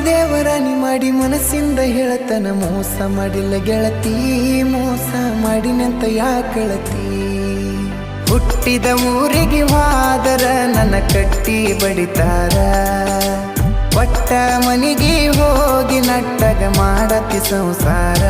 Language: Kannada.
ದೇವರಾನಿ ಮಾಡಿ ಮನಸ್ಸಿಂದ ಹೇಳತನ ಮೋಸ ಮಾಡಿಲ್ಲ ಗೆಳತಿ ಮೋಸ ಮಾಡಿನಂತ ಯಾಕಳತಿ ಹುಟ್ಟಿದ ಊರಿಗೆ ಹೋದರ ನನ್ನ ಕಟ್ಟಿ ಬಡಿತಾರ ಒಟ್ಟ ಮನಿಗೆ ಹೋಗಿ ನಟ್ಟಗ ಮಾಡತಿ ಸಂಸಾರ